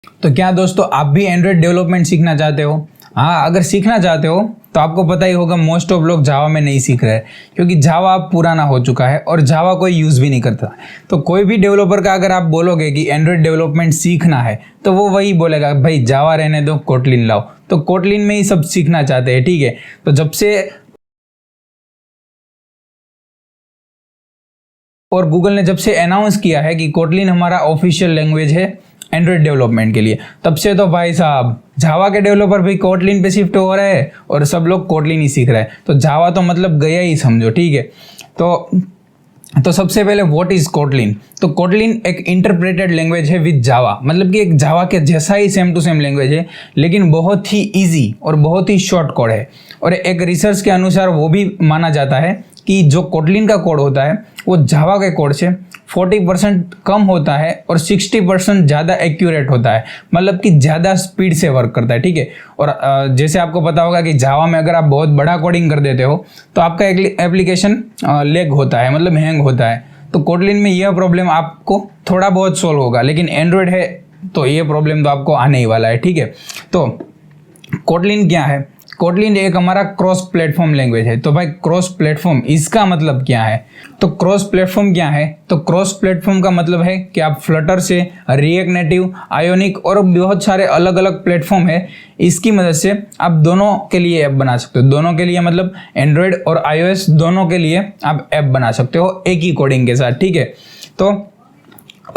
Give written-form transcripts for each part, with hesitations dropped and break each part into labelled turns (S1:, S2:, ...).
S1: तो क्या दोस्तों आप भी एंड्रॉयड डेवलपमेंट सीखना चाहते हो? हाँ, अगर सीखना चाहते हो तो आपको पता ही होगा मोस्ट ऑफ लोग जावा में नहीं सीख रहे हैं, क्योंकि जावा अब पुराना हो चुका है और जावा कोई यूज़ भी नहीं करता। तो कोई भी डेवलपर का अगर आप बोलोगे कि एंड्रॉयड डेवलपमेंट सीखना है तो वो वही बोलेगा भाई जावा रहने दो, कोटलिन लाओ। तो कोटलिन में ही सब सीखना चाहते हैं, ठीक है। तो जब से और गूगल ने जब से अनाउंस किया है कि कोटलिन हमारा ऑफिशियल लैंग्वेज है एंड्रॉयड डेवलपमेंट के लिए, तब से तो भाई साहब जावा के डेवलपर भी कोटलिन पे शिफ्ट हो रहे हैं और सब लोग कोटलिन ही सीख रहे हैं। तो जावा तो मतलब गया ही समझो, ठीक है। तो सबसे पहले व्हाट इज कोटलिन? तो कोटलिन एक इंटरप्रेटेड लैंग्वेज है विद जावा, मतलब कि एक जावा के जैसा ही सेम टू सेम लैंग्वेज है, लेकिन बहुत ही इजी और बहुत ही शॉर्ट कोड है। और एक रिसर्च के अनुसार वो भी माना जाता है कि जो कोटलिन का कोड होता है वो जावा के कोड से 40% कम होता है और 60% ज़्यादा एक्यूरेट होता है, मतलब कि ज़्यादा स्पीड से वर्क करता है, ठीक है। और जैसे आपको पता होगा कि जावा में अगर आप बहुत बड़ा कोडिंग कर देते हो तो आपका एप्लीकेशन लेग होता है, मतलब हैंग होता है। तो कोटलिन में यह प्रॉब्लम आपको थोड़ा बहुत सॉल्व होगा, लेकिन एंड्रॉयड है तो ये प्रॉब्लम तो आपको आने ही वाला है, ठीक है। तो कोटलिन क्या है? कोटलिन एक हमारा क्रॉस प्लेटफॉर्म लैंग्वेज है। तो भाई क्रॉस प्लेटफॉर्म इसका मतलब क्या है? तो क्रॉस प्लेटफॉर्म क्या है? तो क्रॉस प्लेटफॉर्म का मतलब है कि आप फ्लटर से, रिएक्ट नेटिव, आयोनिक और बहुत सारे अलग अलग प्लेटफॉर्म है, इसकी मदद से आप दोनों के लिए ऐप बना सकते हो। दोनों के लिए मतलब एंड्रॉयड और iOS दोनों के लिए आप ऐप बना सकते हो एक ही कोडिंग के साथ, ठीक है। तो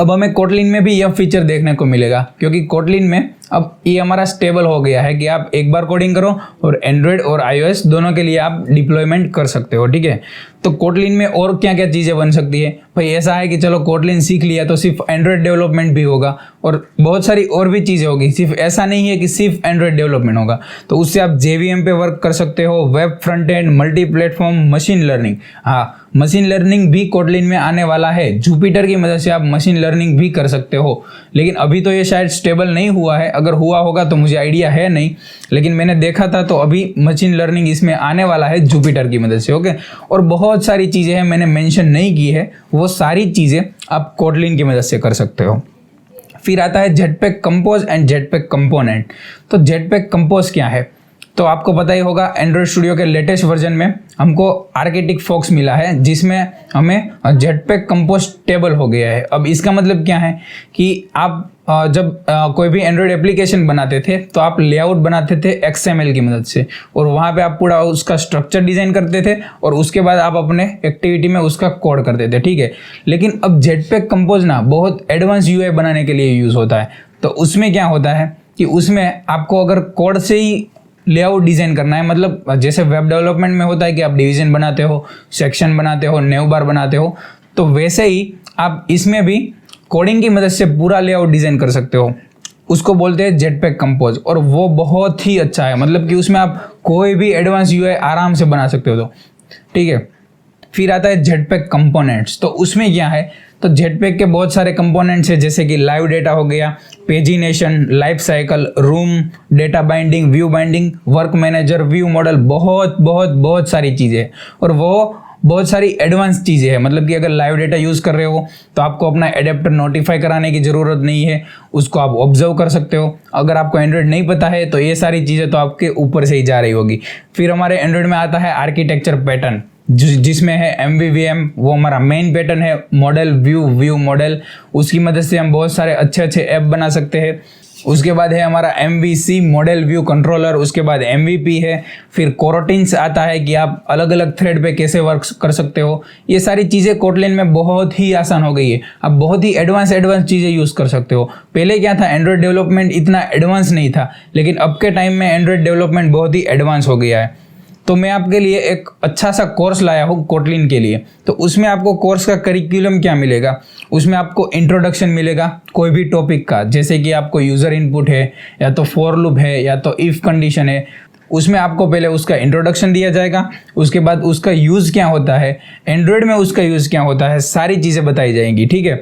S1: अब हमें कोटलिन में भी यह फीचर देखने को मिलेगा, क्योंकि कोटलिन में अब ये हमारा स्टेबल हो गया है कि आप एक बार कोडिंग करो और एंड्रॉयड और iOS दोनों के लिए आप डिप्लॉयमेंट कर सकते हो, ठीक है। तो कोटलिन में और क्या क्या चीज़ें बन सकती है? भाई ऐसा है कि चलो कोटलिन सीख लिया तो सिर्फ एंड्रॉयड डेवलपमेंट भी होगा और बहुत सारी और भी चीज़ें होगी, सिर्फ ऐसा नहीं है कि सिर्फ एंड्रॉयड डेवलपमेंट होगा। तो उससे आप JVM पे वर्क कर सकते हो, web front end, multi platform, machine learning. हाँ, मशीन लर्निंग भी कोटलिन में आने वाला है। जुपिटर की मदद से आप मशीन लर्निंग भी कर सकते हो, लेकिन अभी तो ये शायद स्टेबल नहीं हुआ है। अगर हुआ होगा तो मुझे आइडिया है नहीं, लेकिन मैंने देखा था तो अभी मशीन लर्निंग इसमें आने वाला है जुपिटर की मदद से, ओके। और बहुत सारी चीज़ें हैं मैंने मेंशन नहीं की है, वो सारी चीज़ें आप कोटलिन की मदद से कर सकते हो। फिर आता है jetpack compose and jetpack component. तो जेटपैक कंपोज क्या है? तो आपको पता ही होगा एंड्रॉयड स्टूडियो के लेटेस्ट वर्जन में हमको आर्किटेक्ट फॉक्स मिला है, जिसमें हमें जेटपैक कंपोज टेबल हो गया है। अब इसका मतलब क्या है कि आप जब कोई भी एंड्रॉयड एप्लीकेशन बनाते थे तो आप लेआउट बनाते थे XML की मदद से, और वहाँ पे आप पूरा उसका स्ट्रक्चर डिज़ाइन करते थे और उसके बाद आप अपने एक्टिविटी में उसका कोड करते थे, ठीक है। लेकिन अब जेटपैक कंपोज ना बहुत एडवांस UI बनाने के लिए यूज़ होता है। तो उसमें क्या होता है कि उसमें आपको अगर कोड से ही लेआउट डिज़ाइन करना है, मतलब जैसे वेब डेवलपमेंट में होता है कि आप डिवीजन बनाते हो, सेक्शन बनाते हो, नेव बार बनाते हो, तो वैसे ही आप इसमें भी कोडिंग की मदद से पूरा लेआउट डिज़ाइन कर सकते हो। उसको बोलते हैं जेटपैक कंपोज, और वो बहुत ही अच्छा है, मतलब कि उसमें आप कोई भी एडवांस UI आराम से बना सकते हो, तो ठीक है। फिर आता है जेटपैक कंपोनेंट्स। तो उसमें क्या है? तो जेटपैक के बहुत सारे कंपोनेंट्स हैं, जैसे कि लाइव डेटा हो गया, pagination, life cycle, room, data binding, view binding, work manager, view model, बहुत बहुत बहुत सारी चीज़ें हैं। और वो बहुत सारी एडवांस चीज़ें हैं, मतलब कि अगर लाइव डेटा यूज़ कर रहे हो तो आपको अपना एडेप्टर नोटिफाई कराने की ज़रूरत नहीं है, उसको आप ऑब्जर्व कर सकते हो। अगर आपको एंड्रॉयड नहीं पता है तो ये सारी चीज़ें तो आपके ऊपर से ही जा रही होगी। फिर हमारे एंड्रॉयड में आता है आर्किटेक्चर पैटर्न, जिसमें है MVVM, वो हमारा मेन पैटर्न है। मॉडल व्यू मॉडल, उसकी मदद से हम बहुत सारे अच्छे अच्छे ऐप बना सकते हैं। उसके बाद है हमारा MVC, मॉडल व्यू कंट्रोलर। उसके बाद MVP है। फिर कोरोटिन्स आता है कि आप अलग अलग थ्रेड पे कैसे वर्क कर सकते हो। ये सारी चीज़ें कोटलिन में बहुत ही आसान हो गई है, आप बहुत ही एडवांस चीज़ें यूज़ कर सकते हो। पहले क्या था, एंड्रॉयड डेवलपमेंट इतना एडवांस नहीं था, लेकिन अब के टाइम में एंड्रॉयड डेवलपमेंट बहुत ही एडवांस हो गया है। तो मैं आपके लिए एक अच्छा सा कोर्स लाया हूँ कोटलिन के लिए। तो उसमें आपको कोर्स का करिकुलम क्या मिलेगा? उसमें आपको इंट्रोडक्शन मिलेगा कोई भी टॉपिक का, जैसे कि आपको यूज़र इनपुट है, या तो फॉर लूप है, या तो इफ़ कंडीशन है। उसमें आपको पहले उसका इंट्रोडक्शन दिया जाएगा, उसके बाद उसका यूज़ क्या होता है, एंड्रॉयड में उसका यूज़ क्या होता है, सारी चीज़ें बताई जाएंगी, ठीक है।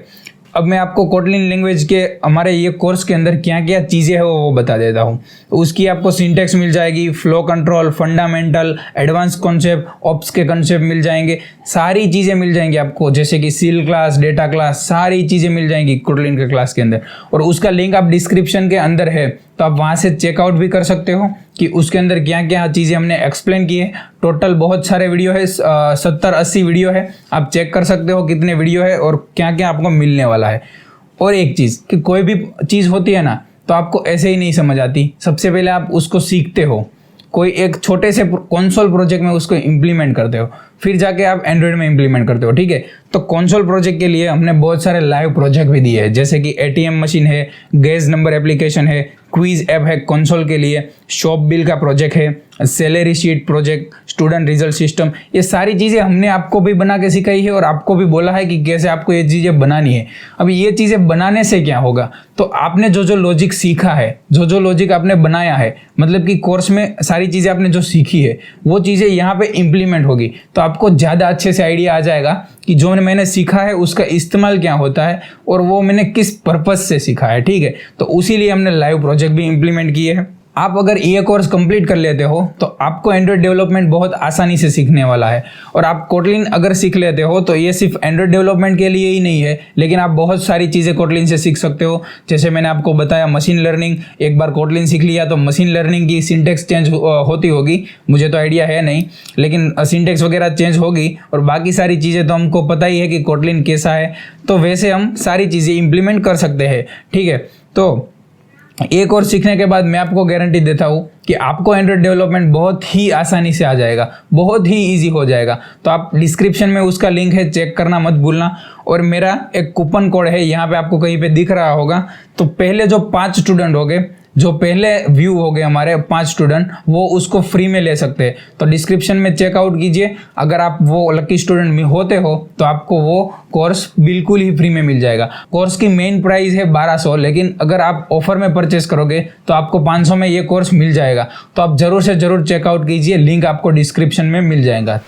S1: अब मैं आपको कोटलिन लैंग्वेज के हमारे ये कोर्स के अंदर क्या क्या चीज़ें हैं वो बता देता हूँ। उसकी आपको सिंटेक्स मिल जाएगी, flow control, fundamental, advance concept, ops के कॉन्सेप्ट मिल जाएंगे, सारी चीज़ें मिल जाएंगी आपको, जैसे कि सील क्लास, डेटा क्लास, सारी चीज़ें मिल जाएंगी कोटलिन के क्लास के अंदर। और उसका लिंक आप डिस्क्रिप्शन के अंदर है, तो आप वहाँ से चेकआउट भी कर सकते हो कि उसके अंदर क्या क्या चीज़ें हमने एक्सप्लेन की है। टोटल बहुत सारे वीडियो है, 70-80 वीडियो है, आप चेक कर सकते हो कितने वीडियो है और क्या क्या आपको मिलने वाला है। और एक चीज़ कि कोई भी चीज़ होती है ना, तो आपको ऐसे ही नहीं समझ आती, सबसे पहले आप उसको सीखते हो, कोई एक छोटे से कंसोल प्रोजेक्ट में उसको इम्प्लीमेंट करते हो, फिर जाके आप एंड्रॉयड में इम्प्लीमेंट करते हो, ठीक है। तो कंसोल प्रोजेक्ट के लिए हमने बहुत सारे लाइव प्रोजेक्ट भी दिए हैं, जैसे कि एटीएम मशीन है, गैस नंबर एप्लीकेशन है, क्विज ऐप है कंसोल के लिए, शॉप बिल का प्रोजेक्ट है, salary sheet project, student result system, ये सारी चीज़ें हमने आपको भी बना के सिखाई है और आपको भी बोला है कि कैसे आपको ये चीज़ें बनानी है। अब ये चीज़ें बनाने से क्या होगा, तो आपने जो जो लॉजिक सीखा है, जो जो लॉजिक आपने बनाया है, मतलब कि कोर्स में सारी चीज़ें आपने जो सीखी है वो चीज़ें यहाँ पे इम्प्लीमेंट होगी, तो आपको ज़्यादा अच्छे से आइडिया आ जाएगा कि जो मैंने सीखा है उसका इस्तेमाल क्या होता है और वो मैंने किस पर्पज़ से सीखा है, ठीक है। तो उसी लिए हमने लाइव प्रोजेक्ट भी इम्प्लीमेंट किए हैं। आप अगर ये कोर्स कंप्लीट कर लेते हो तो आपको एंड्रॉयड डेवलपमेंट बहुत आसानी से सीखने वाला है। और आप कोटलिन अगर सीख लेते हो तो ये सिर्फ एंड्रॉयड डेवलपमेंट के लिए ही नहीं है, लेकिन आप बहुत सारी चीज़ें कोटलिन से सीख सकते हो। जैसे मैंने आपको बताया मशीन लर्निंग, एक बार कोटलिन सीख लिया तो मशीन लर्निंग की सिंटेक्स चेंज होती होगी, मुझे तो आइडिया है नहीं, लेकिन सिंटेक्स वगैरह चेंज होगी। और बाकी सारी चीज़ें तो हमको पता ही है कि कोटलिन कैसा है, तो वैसे हम सारी चीज़ें इम्प्लीमेंट कर सकते हैं, ठीक है। तो एक और सीखने के बाद मैं आपको गारंटी देता हूँ कि आपको एंड्रॉयड डेवलपमेंट बहुत ही आसानी से आ जाएगा, बहुत ही इजी हो जाएगा। तो आप डिस्क्रिप्शन में उसका लिंक है, चेक करना मत भूलना। और मेरा एक कूपन कोड है, यहाँ पे आपको कहीं पे दिख रहा होगा, तो पहले जो 5 स्टूडेंट हो गए, जो पहले व्यू हो गए हमारे 5 स्टूडेंट, वो उसको फ्री में ले सकते हैं। तो डिस्क्रिप्शन में चेकआउट कीजिए, अगर आप वो लकी स्टूडेंट में होते हो तो आपको वो कोर्स बिल्कुल ही फ्री में मिल जाएगा। कोर्स की मेन प्राइस है 1200, लेकिन अगर आप ऑफर में परचेस करोगे तो आपको 500 में ये कोर्स मिल जाएगा। तो आप जरूर से जरूर चेकआउट कीजिए, लिंक आपको डिस्क्रिप्शन में मिल जाएगा।